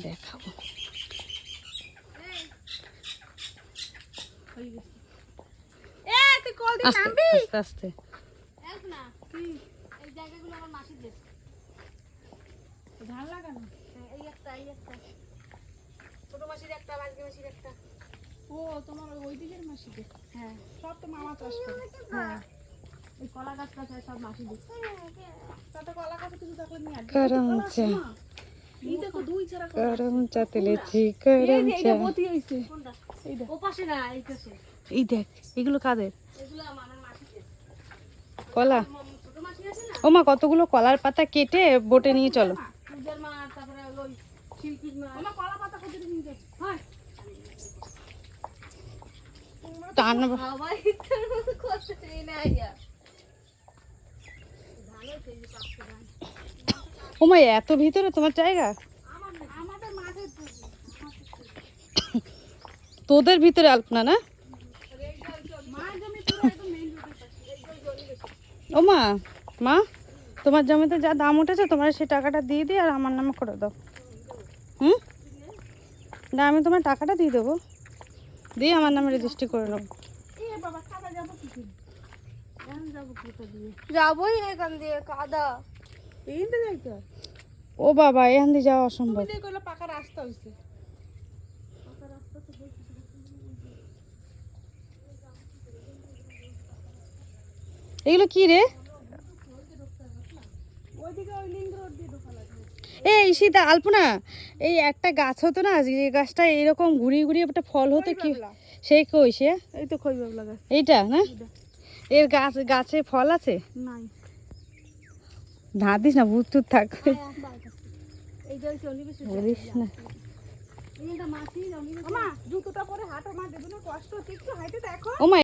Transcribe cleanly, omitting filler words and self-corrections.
দেখাবো। আস্তে আস্তে আস্তে। ধান লাগানো এই একটা ছোট মাসির একটা, বালকি মাসির একটা। ও তোমার ওই দিকের মাসিদের? হ্যাঁ, সব তো মামা চাষ করে। হ্যাঁ, এই কলা গাছ টাছ সব মাসি দিচ্ছে। তাতে কলা গাছে কিছু থাকলে নিয়ে আসবে। করমচা এই দেখো দুই চারা করমচা তুলেছি করমচা। এইটা বতি হইছে। কোনটা? এইটা ও পাশে না, এই পাশে। এই দেখ, এগুলো কাদের? এগুলো আমার মাসিদের। কলা। ছোট মাসি আছে না? ও মা, কতগুলো কলার পাতা কেটে বোটে নিয়ে চলো। পূজার মা, তারপরে ওই শিল্পীর মা। আমার কলা পাতা কত দিন নিয়ে যাচ্ছে? হ্যাঁ। টান বাবা ইতর মতো করতে না আইয়া। ভালো তো এই পাঁচটা ধান। ও মা, এত ভিতরে তোমার জায়গা? আমাদের মাঠের তোদের ভিতরে আলপনা না? মা জমি পুরো একদম মেইন রোডের পাশে। এই জমি বেশি। ও মা, মা তোমার জমিতে যা দাম উঠেছে তোমার সেই টাকাটা দিয়ে দিই আর আমার নামে করে দাও। হুম, না আমি তোমার টাকাটা দিয়ে দেবো, দিয়ে আমার নামে রেজিস্ট্রি করে নেবো। এ বাবা কাদা যাবো কি করে? এখন যাবো কোথা দিয়ে? যাবোই না এখান দিয়ে, কাদা। এইতে যাইতে। ও বাবা, এখান দিয়ে যাওয়া অসম্ভব। যে কইলো পাকা রাস্তা হইছে। এগুলো কি রে? ওইদিকে ওই লিংক রোড দিয়ে ঢোকা লাগবে। এই সীতা, আলপনা, এই একটা গাছ হতো না, যে গাছটা এরকম ঘুরিয়ে ঘুরিয়ে একটা ফল হতো, কি সেই কই সে? এই তো খই বাবলা গাছ। এইটা না? এর গাছে ফল আছে? নাই। ধার দিস না, ভূত টুত থাকবে। এই যে চলি বেশি বলিস না। এইটা মাছি জমি। মা জুতোটা পরে হাঁটো, মা দেবে না কষ্ট হচ্ছে, একটু হাঁটে দেখো। ও মা,